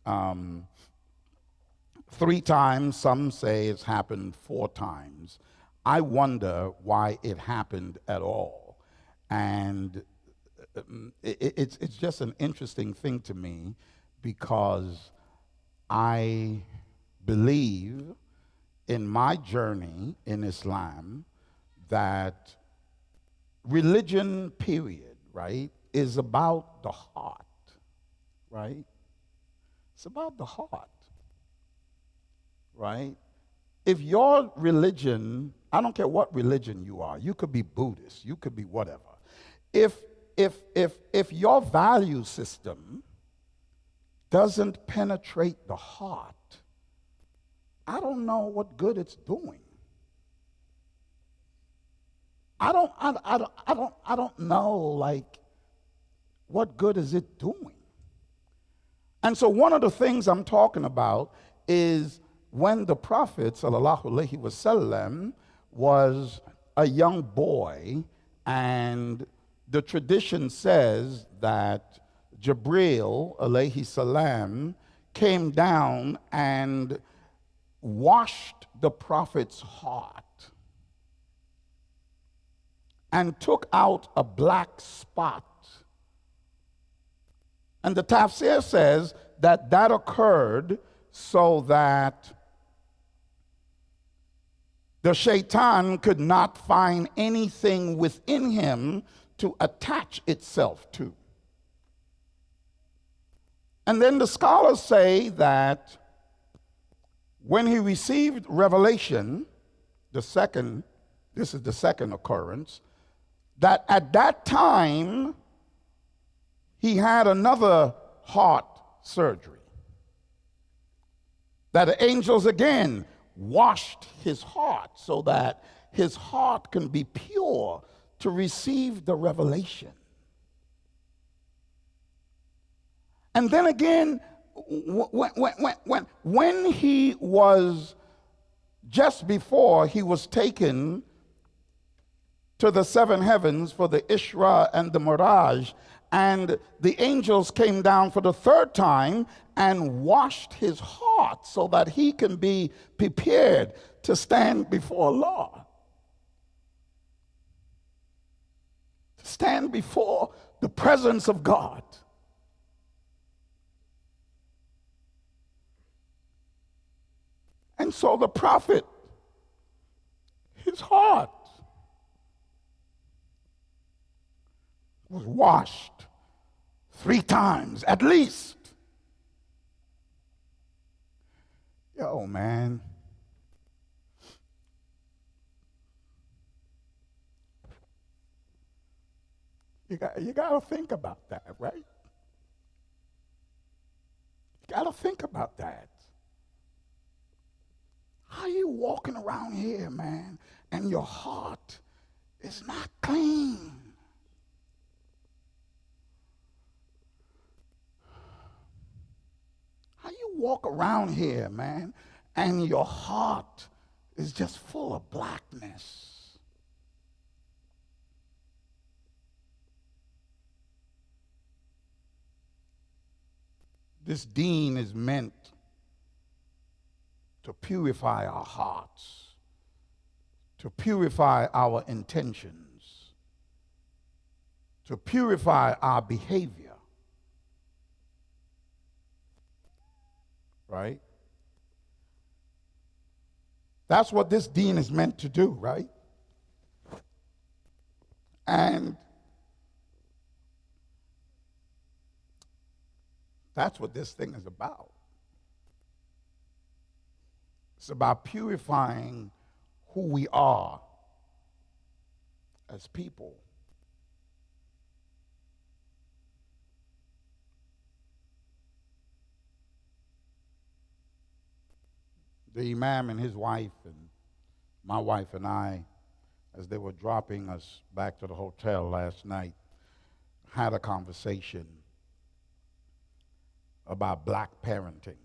Um, 3 times, some say it's happened 4 times. I wonder why it happened at all. And it's just an interesting thing to me because I believe in my journey in Islam that religion, period, right, is about the heart, right? It's about the heart, right? If your religion, I don't care what religion you are, you could be Buddhist, you could be whatever. If your value system doesn't penetrate the heart, I don't know what good it's doing. I don't know, like, what good is it doing? And so one of the things I'm talking about is when the Prophet sallallahu alaihi wasallam was a young boy, and the tradition says that Jibril alayhi salam came down and washed the Prophet's heart and took out a black spot. And the tafsir says that that occurred so that the shaitan could not find anything within him to attach itself to. And then the scholars say that when he received revelation, this is the second occurrence, that at that time he had another heart surgery. That the angels again washed his heart so that his heart can be pure to receive the revelation. And then again, when he was, just before he was taken to the 7 heavens for the Isra and the Miraj, and the angels came down for the 3rd time and washed his heart so that he can be prepared to stand before Allah, to stand before the presence of God. And so the Prophet, his heart was washed 3 times at least. Yo, man. You got to think about that, right? You got to think about that. How you walking around here, man, and your heart is not clean? How you walk around here, man, and your heart is just full of blackness? This deen is meant to purify our hearts, to purify our intentions, to purify our behavior. Right? That's what this deen is meant to do, right? And that's what this thing is about. It's about purifying who we are as people. The Imam and his wife and my wife and I, as they were dropping us back to the hotel last night, had a conversation about black parenting.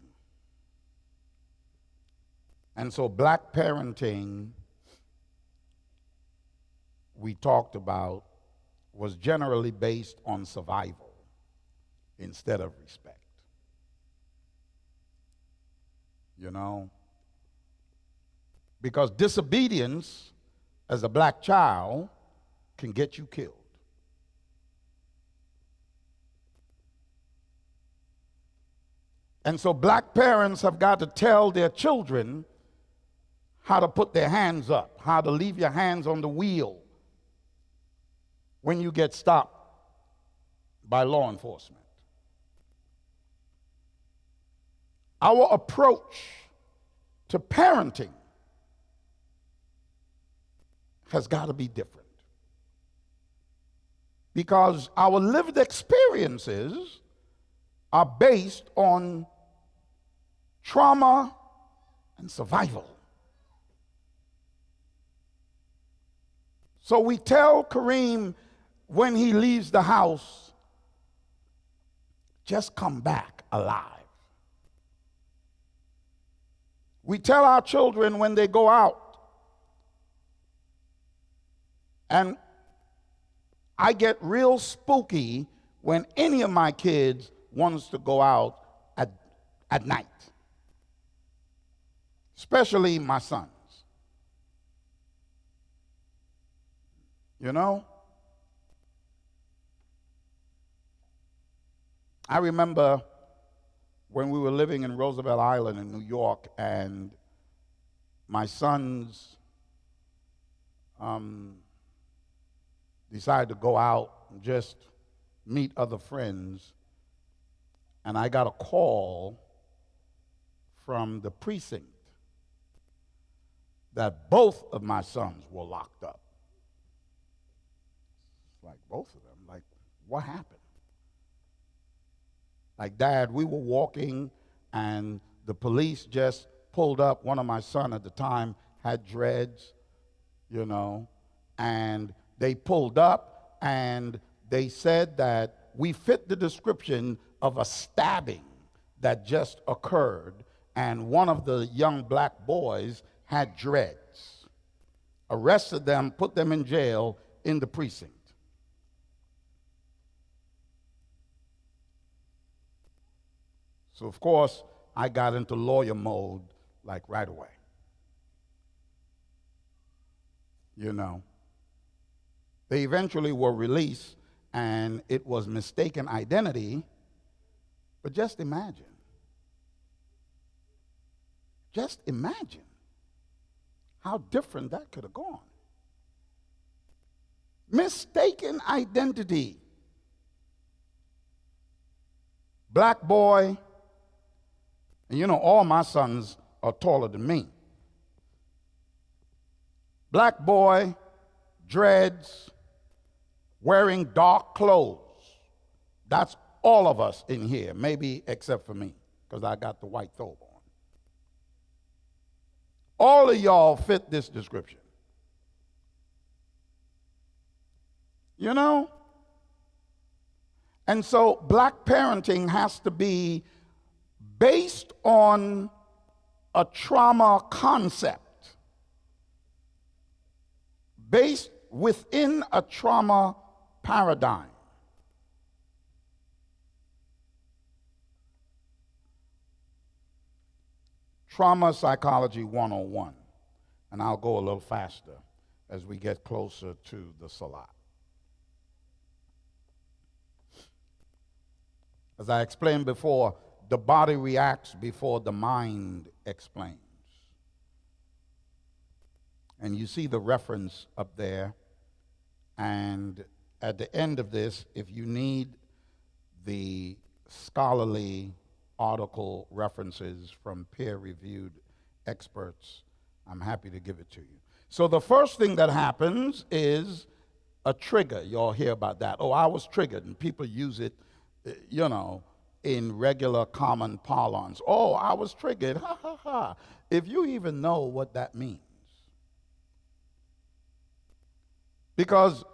And so black parenting, we talked about, was generally based on survival instead of respect. you know, because disobedience as a black child can get you killed. And so black parents have got to tell their children how to put their hands up, how to leave your hands on the wheel when you get stopped by law enforcement. Our approach to parenting has got to be different, because our lived experiences are based on trauma and survival. So we tell Kareem when he leaves the house, just come back alive. We tell our children when they go out, and I get real spooky when any of my kids wants to go out at night, especially my sons. You know? I remember when we were living in Roosevelt Island in New York, and my sons decided to go out and just meet other friends, and I got a call from the precinct that both of my sons were locked up. Like, both of them? Like, what happened? Like, Dad, we were walking and the police just pulled up. One of my sons at the time had dreads, you know, and they pulled up and they said that we fit the description of a stabbing that just occurred, and one of the young black boys had dreads. Arrested them, put them in jail in the precinct. So, of course, I got into lawyer mode like right away. You know. They eventually were released, and it was mistaken identity, but just imagine. Just imagine how different that could have gone. Mistaken identity. Black boy, and you know, all my sons are taller than me. Black boy, dreads, wearing dark clothes. That's all of us in here, maybe except for me, because I got the white thobe on. All of y'all fit this description. You know? And so black parenting has to be based on a trauma concept, based within a trauma paradigm. Trauma Psychology 101, and I'll go a little faster as we get closer to the Salat. As I explained before, the body reacts before the mind explains. And you see the reference up there. And at the end of this, if you need the scholarly article references from peer-reviewed experts, I'm happy to give it to you. So the first thing that happens is a trigger. You all hear about that. Oh, I was triggered, and people use it, you know, in regular common parlance. Oh, I was triggered, ha, ha, ha. If you even know what that means. Because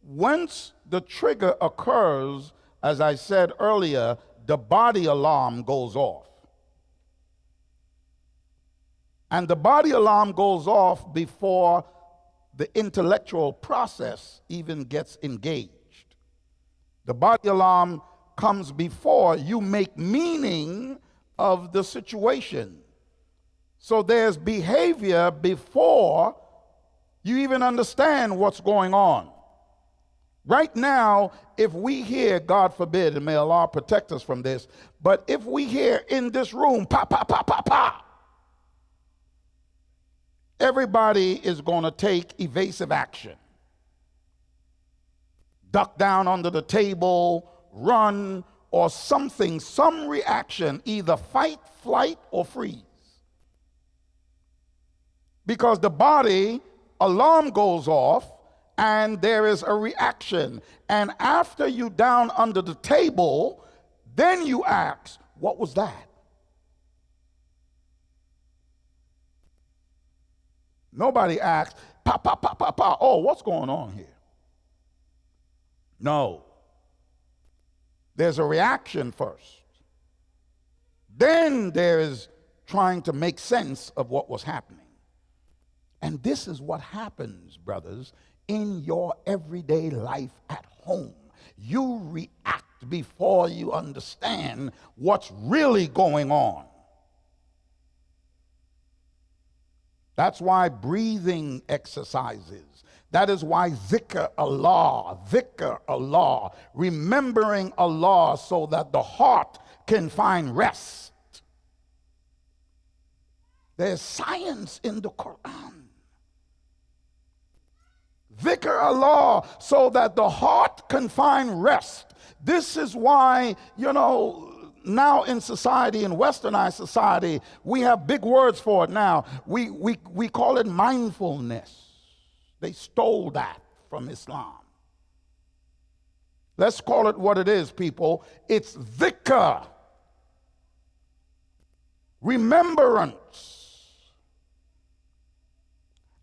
once the trigger occurs, as I said earlier, the body alarm goes off. And the body alarm goes off before the intellectual process even gets engaged. The body alarm comes before you make meaning of the situation. So there's behavior before you even understand what's going on. Right now, if we hear, God forbid, and may Allah protect us from this, but if we hear in this room, pa, pa, pa, pa, pa, everybody is going to take evasive action. Duck down under the table, run, or something, some reaction, either fight, flight, or freeze. Because the body, alarm goes off, and there is a reaction. And after you down under the table, then you ask, what was that? Nobody asks, pa, pa, pa, pa, pa, oh, what's going on here? No. There's a reaction first. Then there is trying to make sense of what was happening. And this is what happens, brothers, in your everyday life at home. You react before you understand what's really going on. That's why breathing exercises. That is why dhikr Allah, remembering Allah so that the heart can find rest. There's science in the Quran. Dhikr Allah so that the heart can find rest. This is why, now in society, in westernized society, we have big words for it now. We call it mindfulness. They stole that from Islam. Let's call it what it is, people. It's dhikr, remembrance.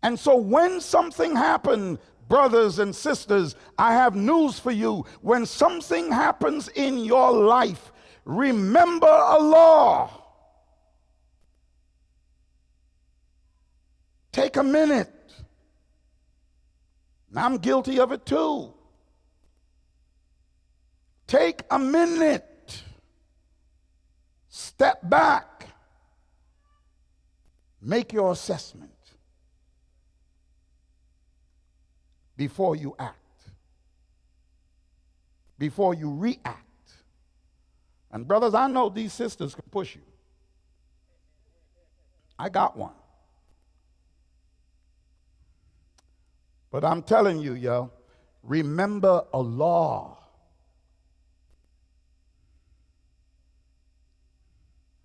And so when something happens, brothers and sisters, I have news for you. When something happens in your life, remember Allah. Take a minute. I'm guilty of it too. Take a minute. Step back. Make your assessment before you act, before you react. And brothers, I know these sisters can push you. I got one. But I'm telling you, yo, remember Allah.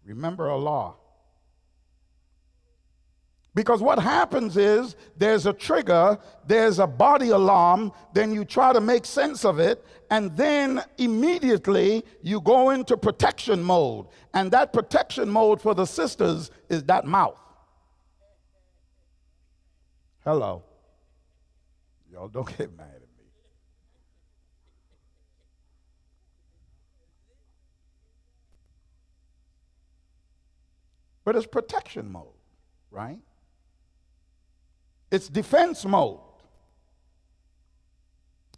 Remember Allah. Because what happens is there's a trigger, there's a body alarm, then you try to make sense of it, and then immediately you go into protection mode. And that protection mode for the sisters is that mouth. Hello. Y'all don't get mad at me. But it's protection mode, right? It's defense mode.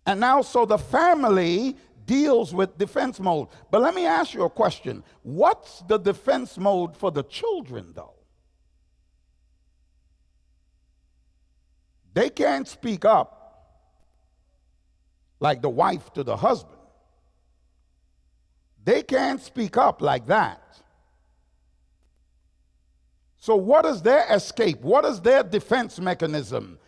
And now, so the family deals with defense mode. But let me ask you a question. What's the defense mode for the children, though? They can't speak up like the wife to the husband. They can't speak up like that. So what is their escape? What is their defense mechanism?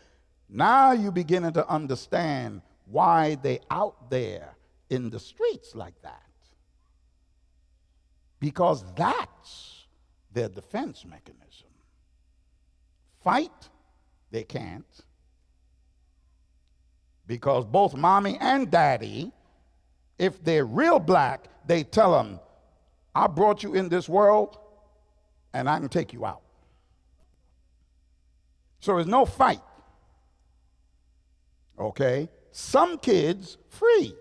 Now you're beginning to understand why they out there in the streets like that. Because that's their defense mechanism. Fight, they can't. Because both mommy and daddy, if they're real black, they tell them, I brought you in this world and I can take you out. So there's no fight. Okay? Some kids freeze.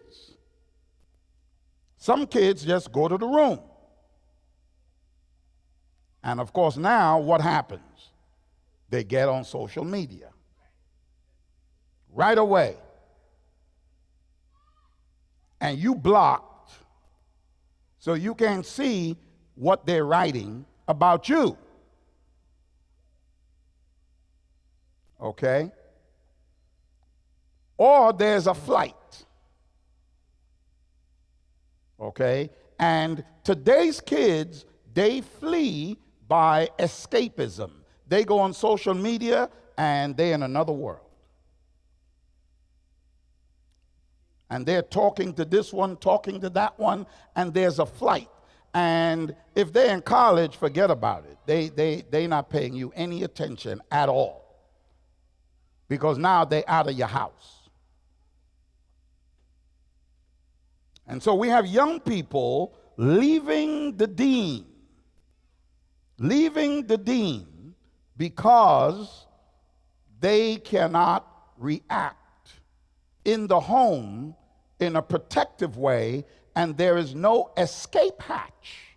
Some kids just go to the room. And of course now what happens? They get on social media. Right away. And you blocked, so you can't see what they're writing about you. Okay? Or there's a flight. Okay? And today's kids, they flee by escapism. They go on social media and they're in another world. And they're talking to this one, talking to that one, and there's a flight. And if they're in college, forget about it. They're not paying you any attention at all. Because now they're out of your house. And so we have young people leaving the dean because they cannot react in the home in a protective way, and there is no escape hatch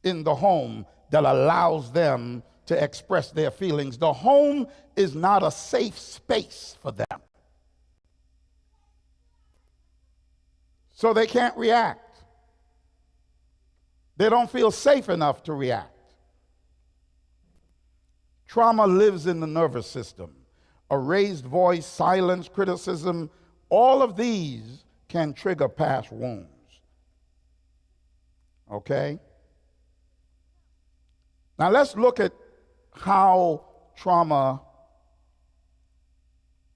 in the home that allows them to express their feelings. The home is not a safe space for them. So they can't react. They don't feel safe enough to react. Trauma lives in the nervous system. A raised voice, silence, criticism, all of these can trigger past wounds. Okay? Now let's look at how trauma,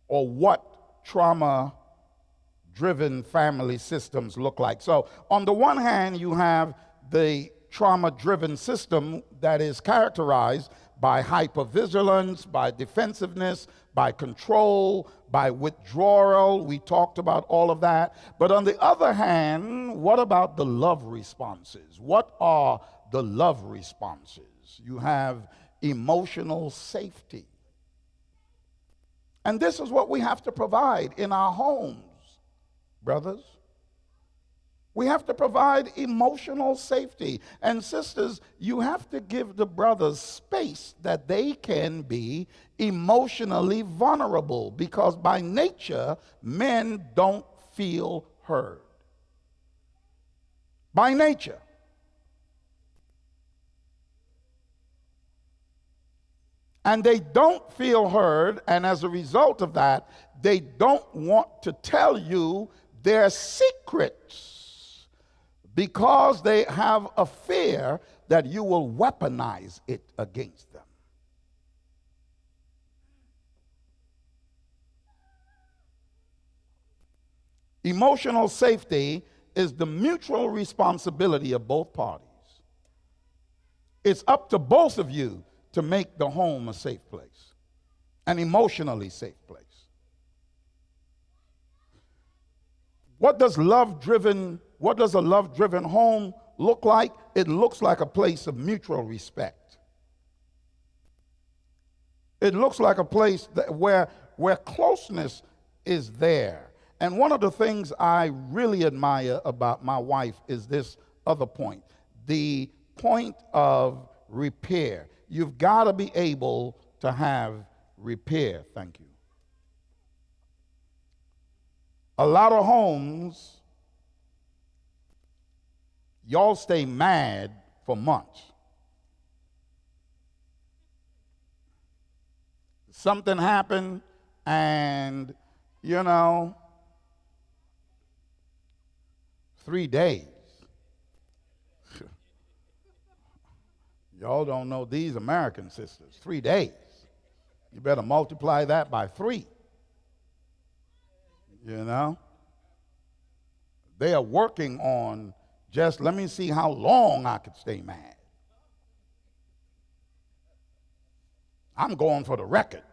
or what trauma-driven family systems look like. So on the one hand, you have the trauma-driven system that is characterized by hypervigilance, by defensiveness, by control, by withdrawal. We talked about all of that. But on the other hand, what about the love responses? What are the love responses? You have emotional safety. And this is what we have to provide in our homes, brothers. We have to provide emotional safety. And sisters, you have to give the brothers space that they can be emotionally vulnerable, because by nature, men don't feel heard. By nature. And they don't feel heard, and as a result of that, they don't want to tell you their secrets because they have a fear that you will weaponize it against them. Emotional safety is the mutual responsibility of both parties. It's up to both of you to make the home a safe place, an emotionally safe place. What does a love-driven home look like? It looks like a place of mutual respect. It looks like a place where closeness is there. And one of the things I really admire about my wife is this other point, the point of repair. You've got to be able to have repair. Thank you. A lot of homes, y'all stay mad for months. Something happened, and 3 days. Y'all don't know these American sisters. 3 days. You better multiply that by 3. They are working on just, let me see how long I could stay mad. I'm going for the record.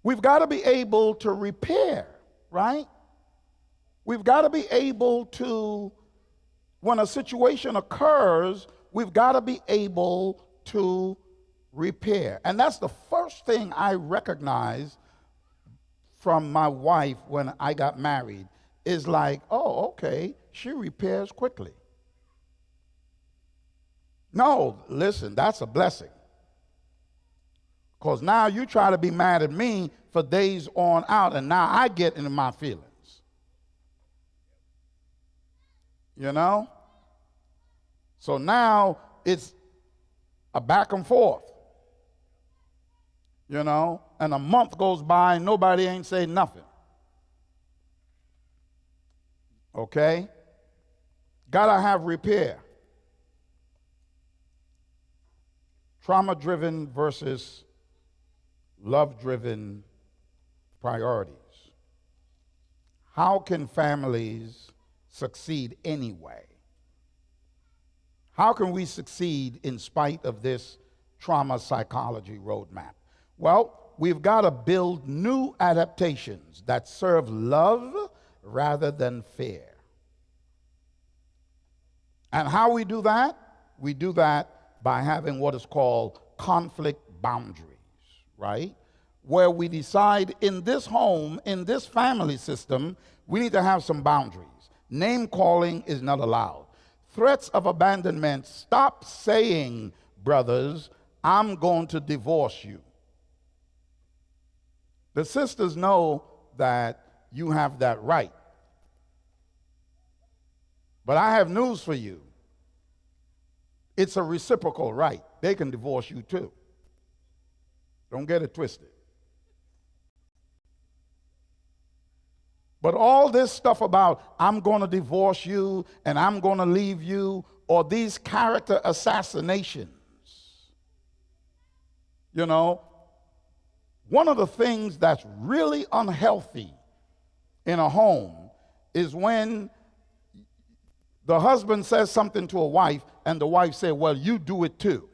We've got to be able to repair, right? We've got to be able to, when a situation occurs, we've got to be able to repair. And that's the first thing I recognized from my wife when I got married, is like, oh, okay, she repairs quickly. No, listen, that's a blessing. Because now you try to be mad at me for days on out, and now I get into my feelings. you know? So now it's a back and forth, you know? And a month goes by and nobody ain't saying nothing. Okay? Gotta have repair. Trauma-driven versus love-driven priorities. How can families succeed anyway? How can we succeed in spite of this trauma psychology roadmap? Well, we've got to build new adaptations that serve love rather than fear. And how we do that? We do that by having what is called conflict boundaries, right? Where we decide in this home, in this family system, we need to have some boundaries. Name calling is not allowed. Threats of abandonment, stop saying, brothers, I'm going to divorce you. The sisters know that you have that right. But I have news for you. It's a reciprocal right. They can divorce you too. Don't get it twisted. But all this stuff about I'm going to divorce you and I'm going to leave you, or these character assassinations, you know, one of the things that's really unhealthy in a home is when the husband says something to a wife and the wife says, well, you do it too.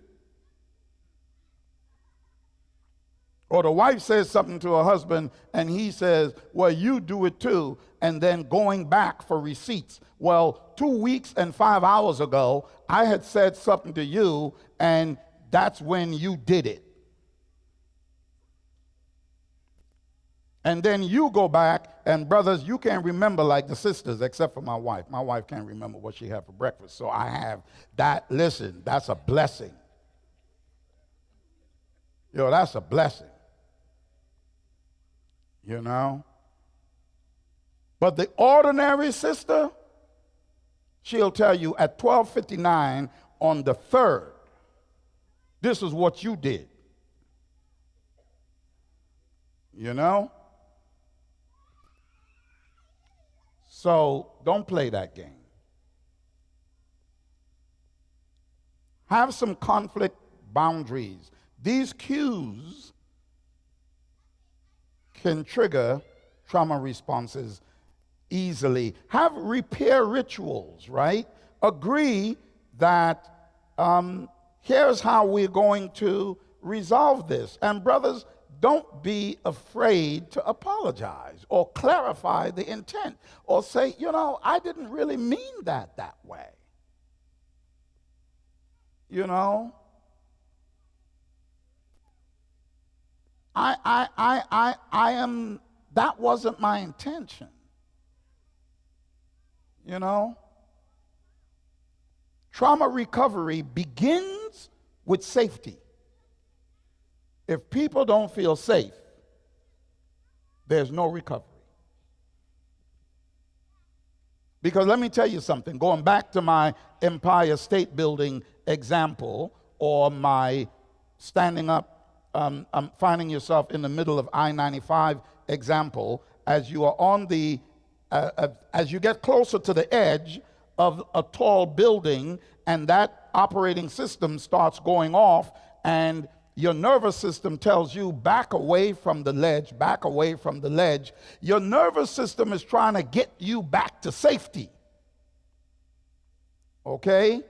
Or the wife says something to her husband and he says, well, you do it too, and then going back for receipts. Well, 2 weeks and 5 hours ago, I had said something to you, and that's when you did it. And then you go back, and brothers, you can't remember like the sisters, except for my wife. My wife can't remember what she had for breakfast, so I have that. Listen, that's a blessing. Yo, that's a blessing. You know? But the ordinary sister, she'll tell you at 12:59 on the 3rd, this is what you did. You know? So don't play that game. Have some conflict boundaries. These cues can trigger trauma responses easily. Have repair rituals, right? Agree that here's how we're going to resolve this. And brothers, don't be afraid to apologize or clarify the intent or say, you know, I didn't really mean that way. You know? That wasn't my intention. You know? Trauma recovery begins with safety. If people don't feel safe, there's no recovery. Because let me tell you something, going back to my Empire State Building example, or my standing up, finding yourself in the middle of I-95 example, as you are on the, as you get closer to the edge of a tall building and that operating system starts going off and your nervous system tells you back away from the ledge, back away from the ledge. Your nervous system is trying to get you back to safety. Okay?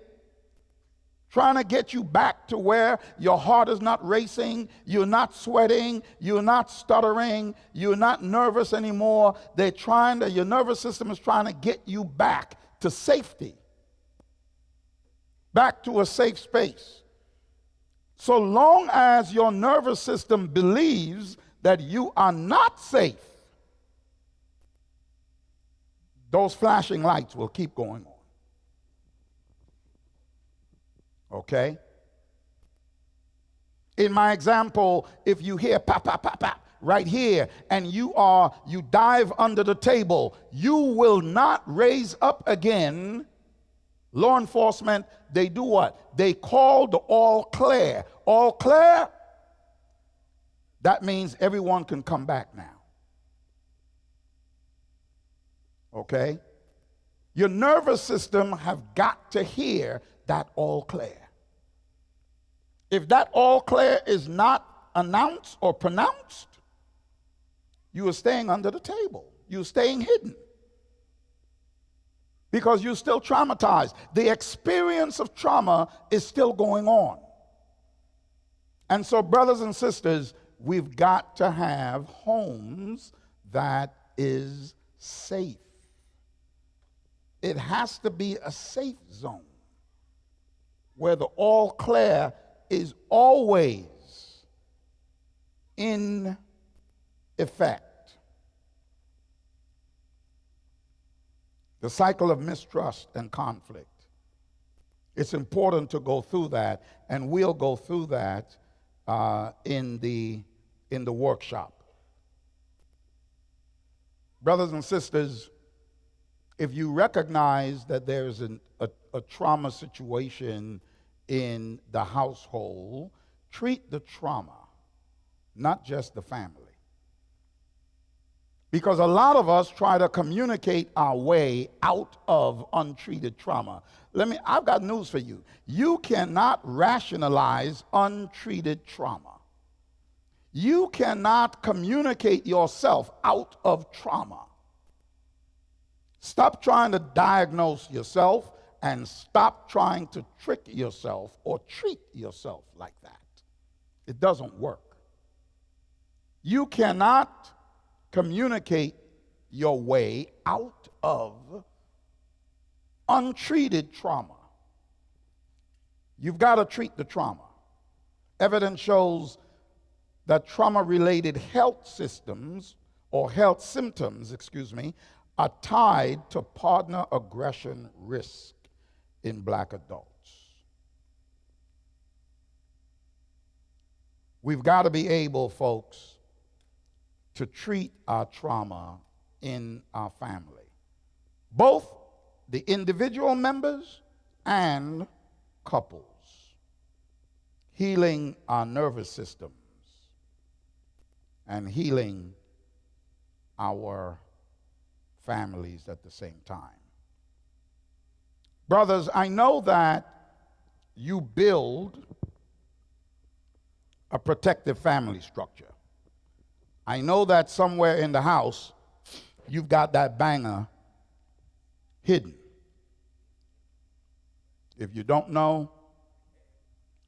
Trying to get you back to where your heart is not racing, you're not sweating, you're not stuttering, you're not nervous anymore. Your nervous system is trying to get you back to safety, back to a safe space. So long as your nervous system believes that you are not safe, those flashing lights will keep going on. Okay? In my example, if you hear pop, pop, pop, pop, right here, and you dive under the table, you will not raise up again Law enforcement, they do what? They call the all clear. All clear? That means everyone can come back now. Okay? Your nervous system have got to hear that all clear. If that all clear is not announced or pronounced, you are staying under the table. You're staying hidden. Because you're still traumatized. The experience of trauma is still going on. And so, brothers and sisters, we've got to have homes that is safe. It has to be a safe zone where the all clear is always in effect. The cycle of mistrust and conflict. It's important to go through that, and we'll go through that in the workshop. Brothers and sisters, if you recognize that there's a trauma situation in the household, treat the trauma, not just the family. Because a lot of us try to communicate our way out of untreated trauma. I've got news for you. You cannot rationalize untreated trauma. You cannot communicate yourself out of trauma. Stop trying to diagnose yourself and stop trying to trick yourself or treat yourself like that. It doesn't work. You cannot communicate your way out of untreated trauma. You've got to treat the trauma. Evidence shows that trauma-related health symptoms are tied to partner aggression risk in black adults. We've got to be able, folks, to treat our trauma in our family, both the individual members and couples, healing our nervous systems and healing our families at the same time. Brothers, I know that you build a protective family structure. I know that somewhere in the house, you've got that banger hidden. If you don't know,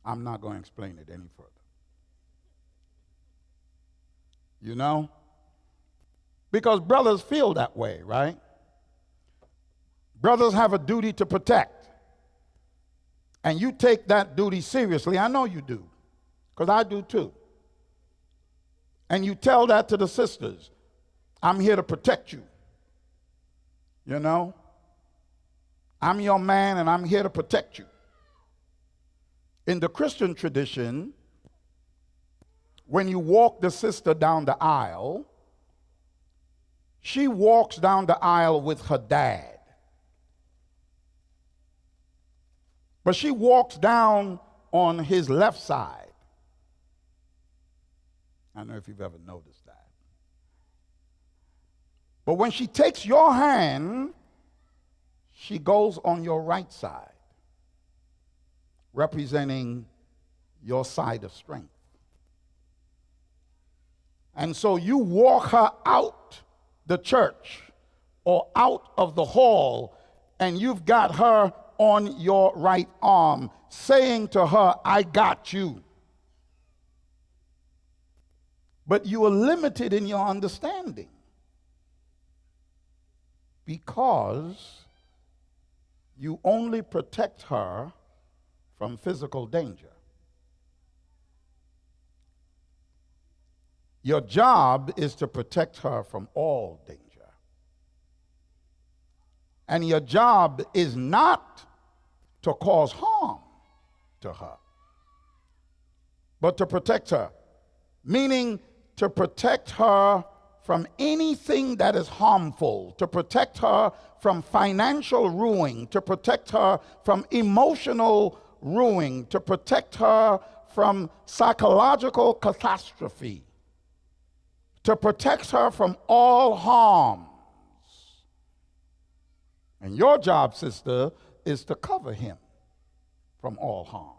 I'm not going to explain it any further. You know? Because brothers feel that way, right? Brothers have a duty to protect. And you take that duty seriously. I know you do, because I do too. And you tell that to the sisters. I'm here to protect you. You know? I'm your man and I'm here to protect you. In the Christian tradition, when you walk the sister down the aisle, she walks down the aisle with her dad. But she walks down on his left side. I don't know if you've ever noticed that. But when she takes your hand, she goes on your right side, representing your side of strength. And so you walk her out the church or out of the hall, and you've got her on your right arm, saying to her, I got you. But you are limited in your understanding because you only protect her from physical danger. Your job is to protect her from all danger. And your job is not to cause harm to her, but to protect her, meaning to protect her from anything that is harmful, to protect her from financial ruin, to protect her from emotional ruin, to protect her from psychological catastrophe, to protect her from all harms. And your job, sister, is to cover him from all harms.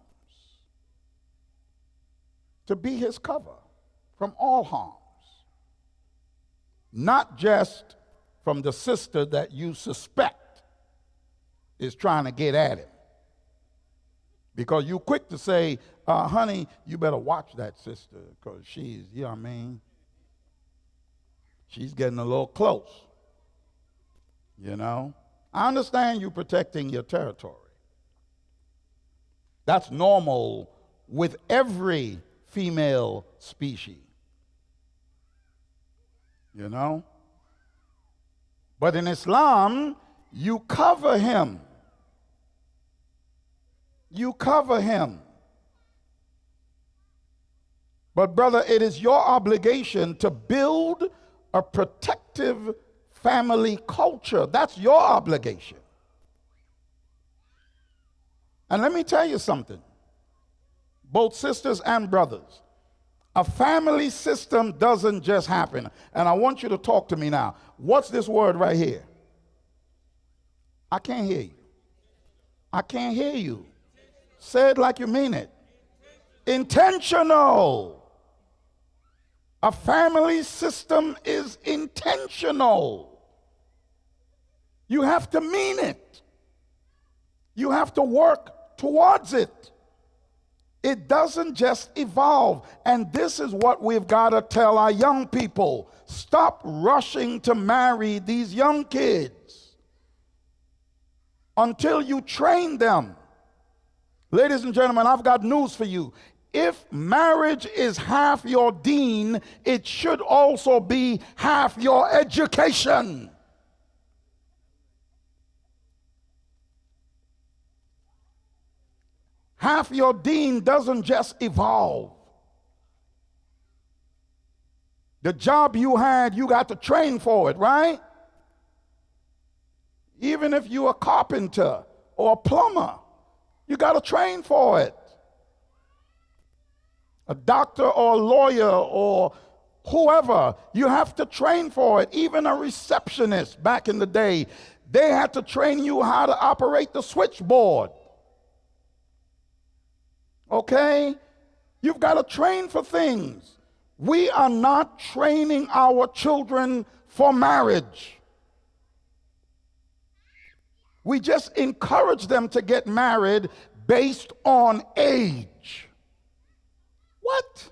To be his cover from all harms. Not just from the sister that you suspect is trying to get at him. Because you're quick to say, honey, you better watch that sister because she's, you know what I mean? She's getting a little close, you know? I understand you protecting your territory. That's normal with every female species, you know? But in Islam, you cover him. You cover him. But brother, it is your obligation to build a protective family culture. That's your obligation. And let me tell you something, both sisters and brothers, a family system doesn't just happen. And I want you to talk to me now. What's this word right here? I can't hear you. I can't hear you. Say it like you mean it. Intentional. A family system is intentional. You have to mean it. You have to work towards it. It doesn't just evolve. And this is what we've got to tell our young people. Stop rushing to marry these young kids until you train them. Ladies and gentlemen, I've got news for you. If marriage is half your deen, it should also be half your education. Half your deen doesn't just evolve. The job you had, you got to train for it, right? Even if you're a carpenter or a plumber, you got to train for it. A doctor or a lawyer or whoever, you have to train for it. Even a receptionist back in the day, they had to train you how to operate the switchboard. Okay? You've got to train for things. We are not training our children for marriage. We just encourage them to get married based on age. What?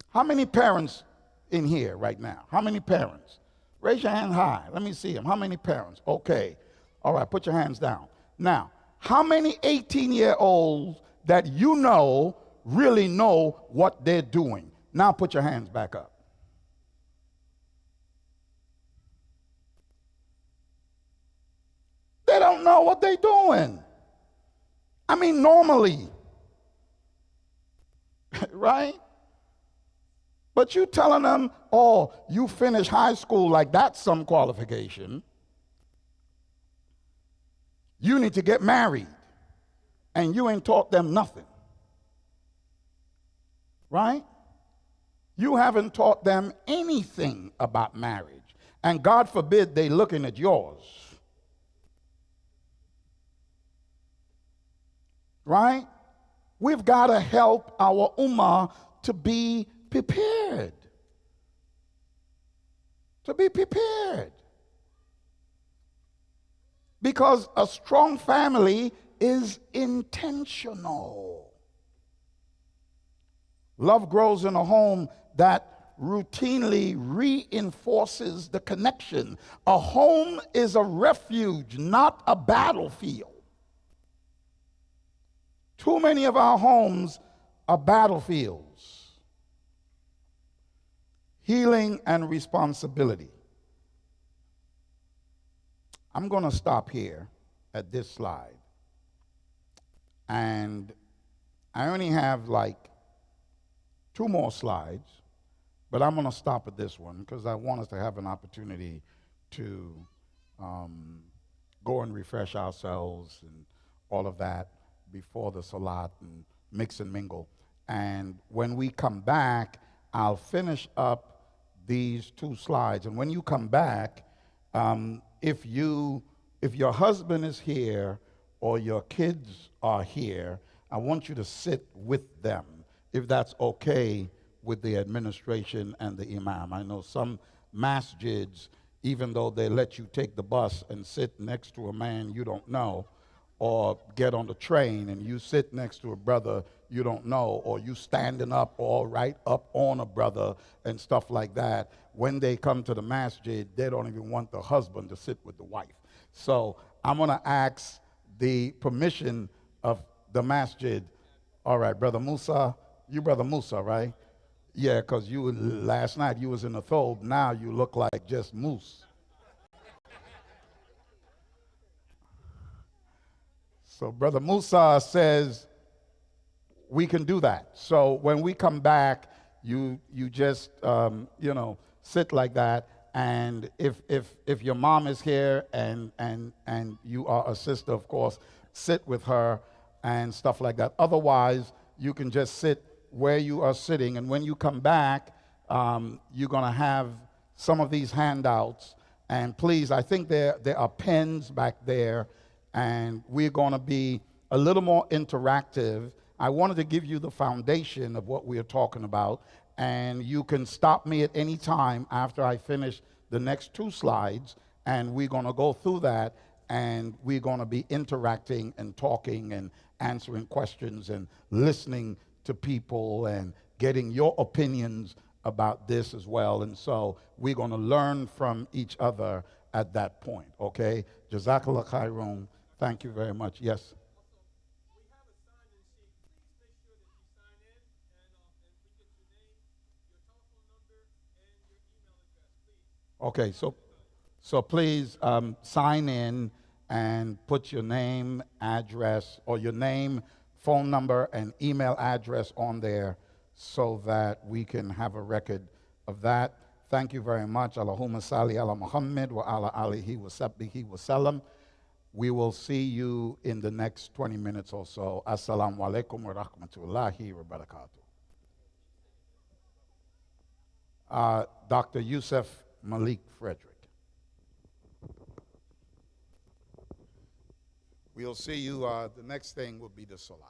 How many parents in here right now? How many parents? Raise your hand high. Let me see them. How many parents? Okay. All right, put your hands down. Now, how many 18-year-olds that you know really know what they're doing? Now put your hands back up. They don't know what they're doing. I mean, normally. Right? But you telling them, oh, you finish high school like that's some qualification. You need to get married. And you ain't taught them nothing. Right? You haven't taught them anything about marriage. And God forbid they looking at yours. Right? We've got to help our ummah to be prepared. To be prepared. Because a strong family is intentional. Love grows in a home that routinely reinforces the connection. A home is a refuge, not a battlefield. Too many of our homes are battlefields. Healing and responsibility. I'm going to stop here at this slide. And I only have like two more slides, but I'm going to stop at this one because I want us to have an opportunity to go and refresh ourselves and all of that before the salat and mix and mingle. And when we come back, I'll finish up these two slides. And when you come back, if your husband is here or your kids are here, I want you to sit with them, if that's okay with the administration and the imam. I know some masjids, even though they let you take the bus and sit next to a man you don't know, or get on the train and you sit next to a brother you don't know, or you standing up or right up on a brother and stuff like that. When they come to the masjid, they don't even want the husband to sit with the wife. So I'm going to ask the permission of the masjid. All right, Brother Musa, you Brother Musa, right? Yeah, because you last night you was in the thobe, now you look like just moose. So Brother Musa says we can do that. So when we come back, you just sit like that. And if your mom is here and you are a sister, of course, sit with her and stuff like that. Otherwise, you can just sit where you are sitting. And when you come back, you're going to have some of these handouts. And please, I think there are pens back there, and we're going to be a little more interactive. I wanted to give you the foundation of what we are talking about, and you can stop me at any time after I finish the next two slides, and we're going to go through that, and we're going to be interacting and talking and answering questions and listening to people and getting your opinions about this as well. And so we're going to learn from each other at that point, okay? Jazakallah khairun. Thank you very much. Yes? Okay, so please sign in and put your name, address, or your name, phone number, and email address on there so that we can have a record of that. Thank you very much. Allahumma salli ala Muhammad wa ala alihi wa sahbihi wa sallam. We will see you in the next 20 minutes or so. Assalamu alaikum wa rahmatullahi wa barakatuh. Dr. Yusuf Malik Frederick. We'll see you. The next thing will be the salat.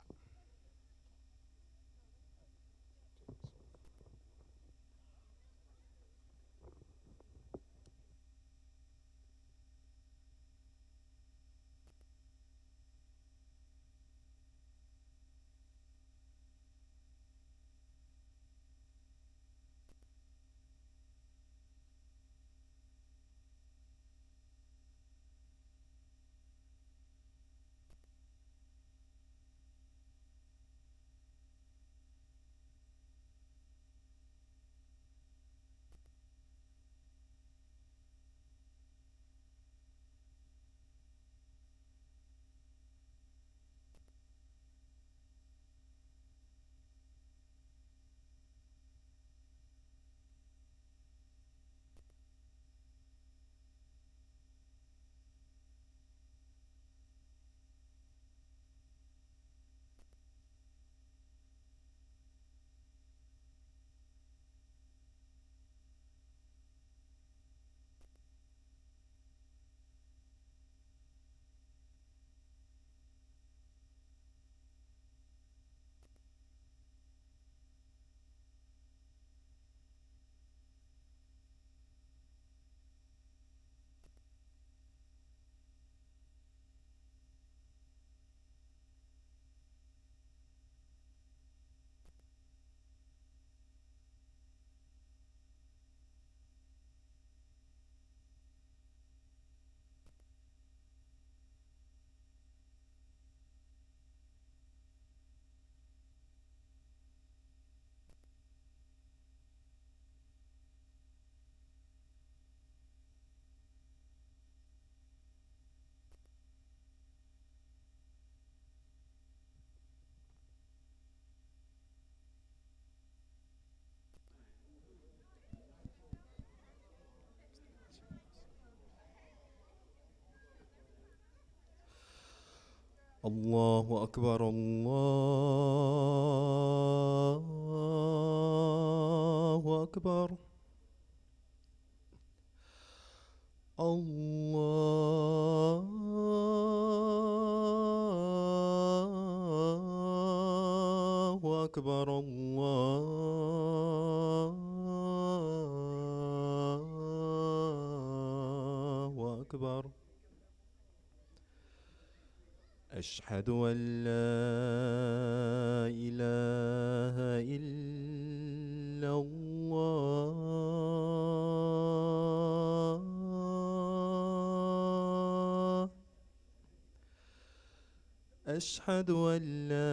الله أكبر الله أكبر الله أكبر الله أكبر أشهد أن لا إله إلا الله أشهد أن لا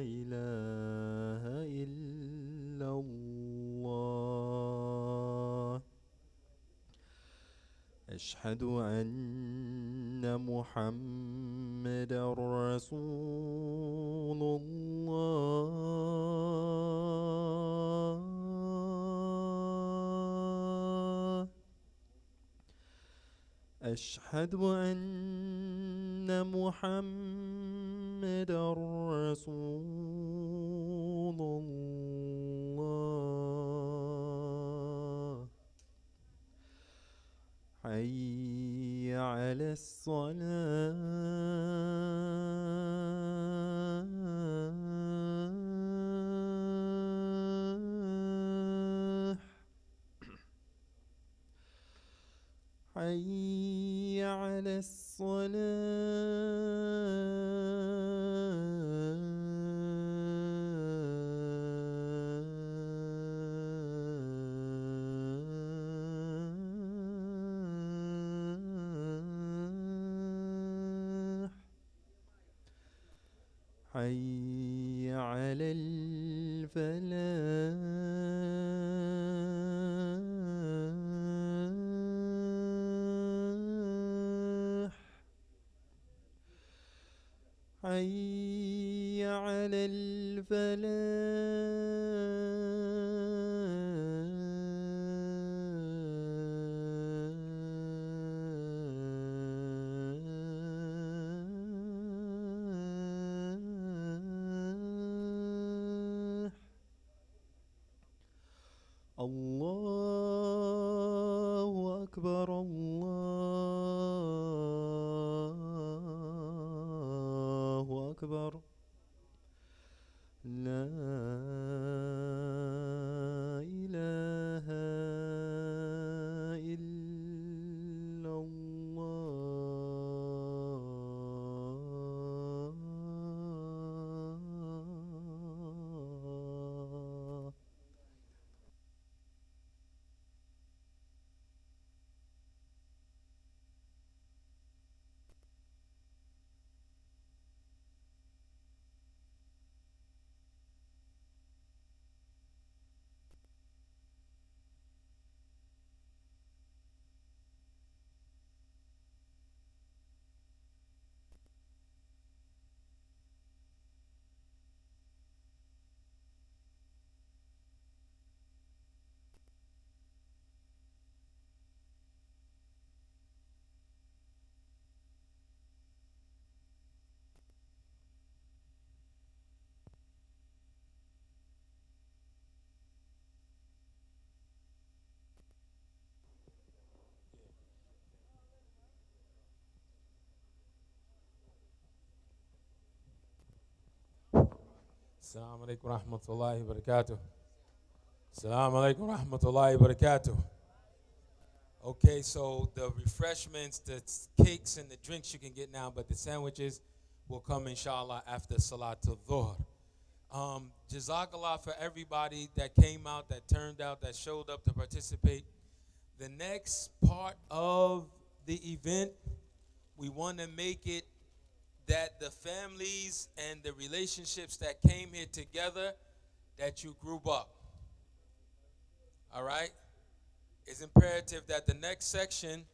إله إلا الله أشهد أن محمدا رسول الله أشهد أن محمدا رسول الله حي على الصلاة حي على الصلاة حي على الفلاح حي على الفلاح الله أكبر الله أكبر لا إله إلا الله Assalamu alaikum warahmatullahi wabarakatuh. Assalamu alaikum warahmatullahi wabarakatuh. Okay, so the refreshments, the cakes and the drinks you can get now, but the sandwiches will come inshallah after Salatul Dhuhr. Jazakallah for everybody that came out, that turned out, that showed up to participate. The next part of the event, we want to make it that the families and the relationships that came here together, that you group up. All right? It's imperative that the next section,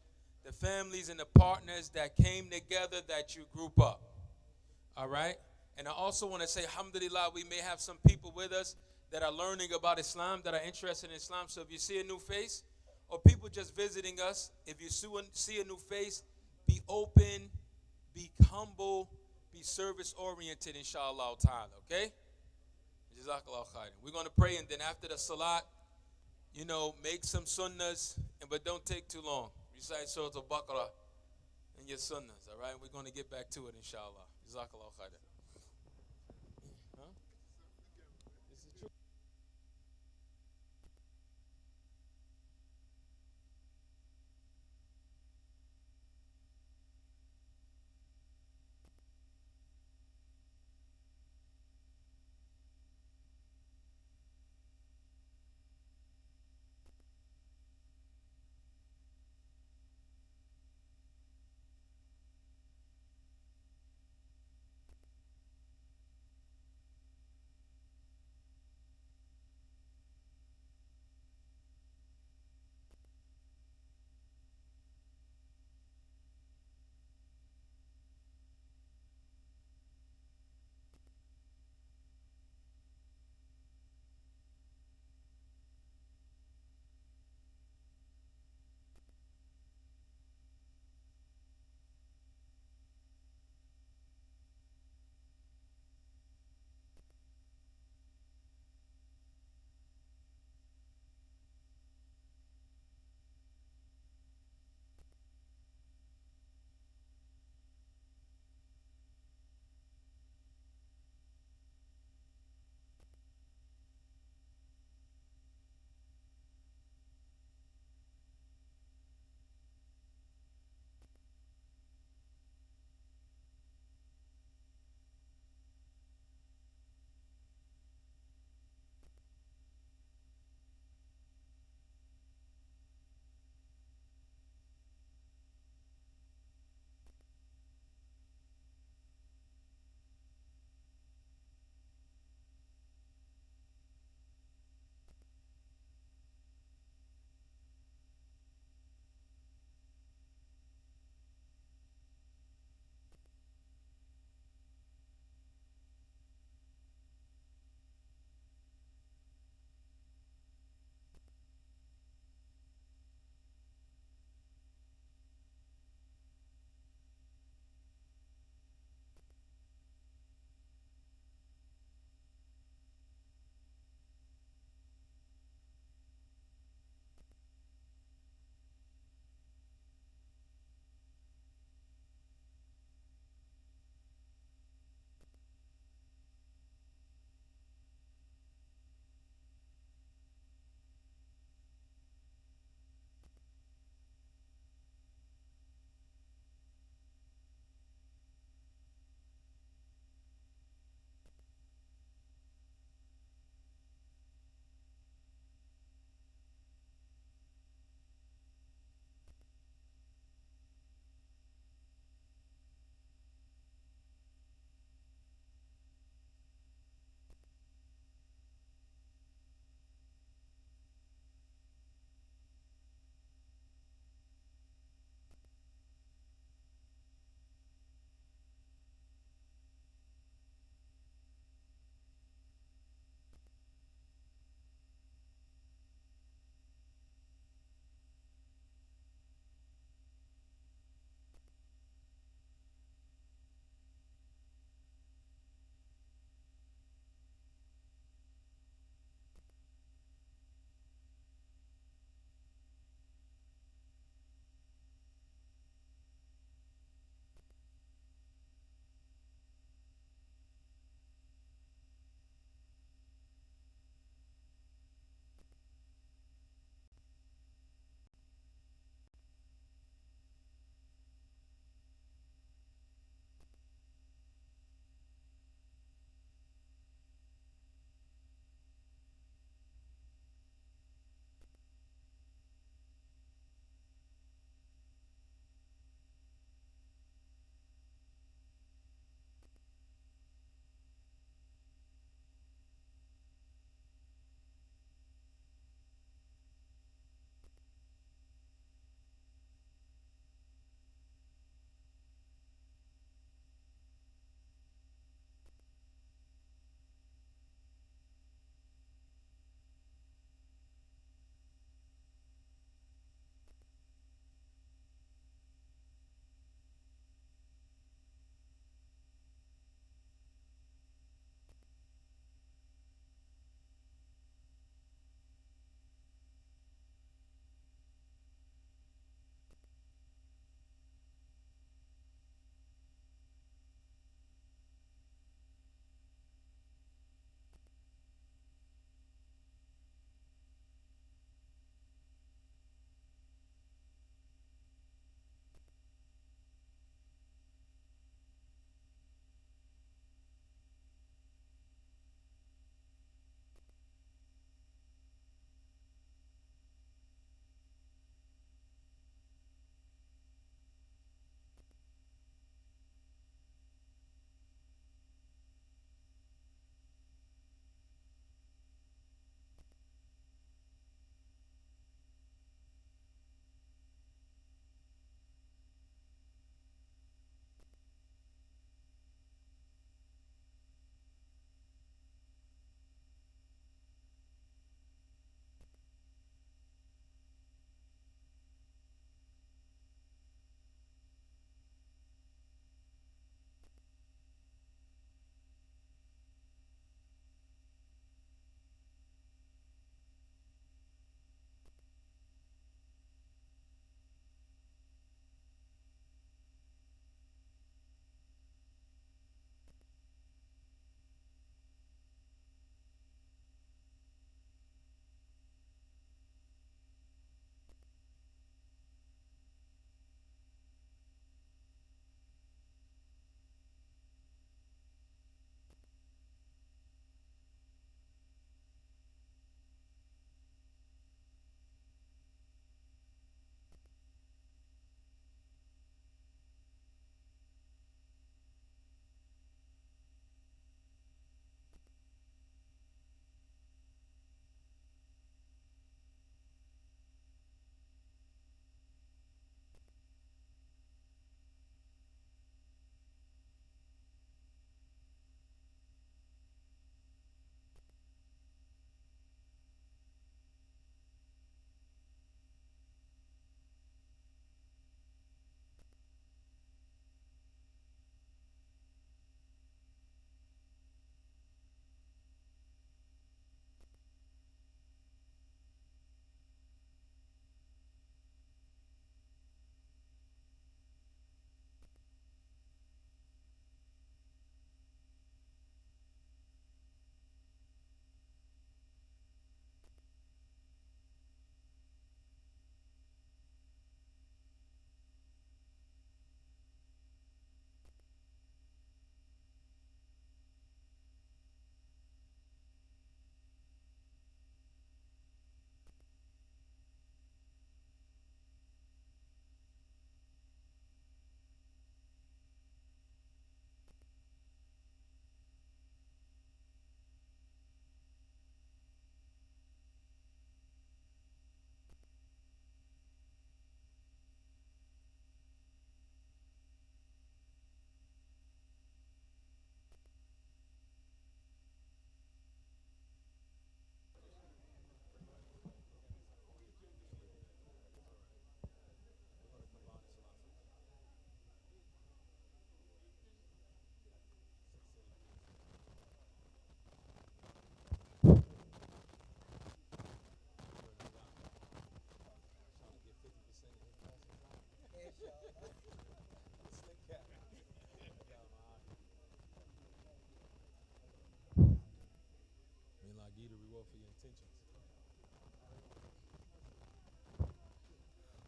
the families and the partners that came together, that you group up. All right? And I also want to say, alhamdulillah, we may have some people with us that are learning about Islam, that are interested in Islam. So if you see a new face, or people just visiting us, if you see a new face, be open, be humble, be service oriented, inshallah ta'ala, okay? Jazakallah khairan. We're going to pray, and then after the salat, make some sunnahs, but don't take too long. Recite Surah Al-Baqarah and your sunnahs, all right? We're going to get back to it, inshallah. Jazakallah khairan. Huh? This is true.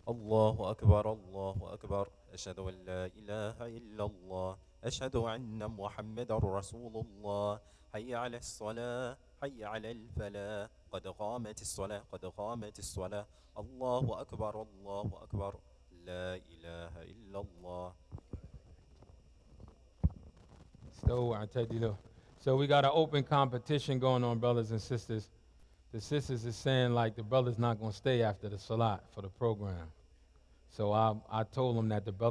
الله أكبر الله أكبر أشهد أن لا إله إلا الله أشهد أن محمد رسول الله حي على الصلاة حي على الفلاح قد قامت الصلاة قد قامت الصلاة الله أكبر لا إله إلا الله. So we got an open competition going on, brothers and sisters. The sisters is saying like the brother's not going to stay after the salat for the program. So I told them that the brother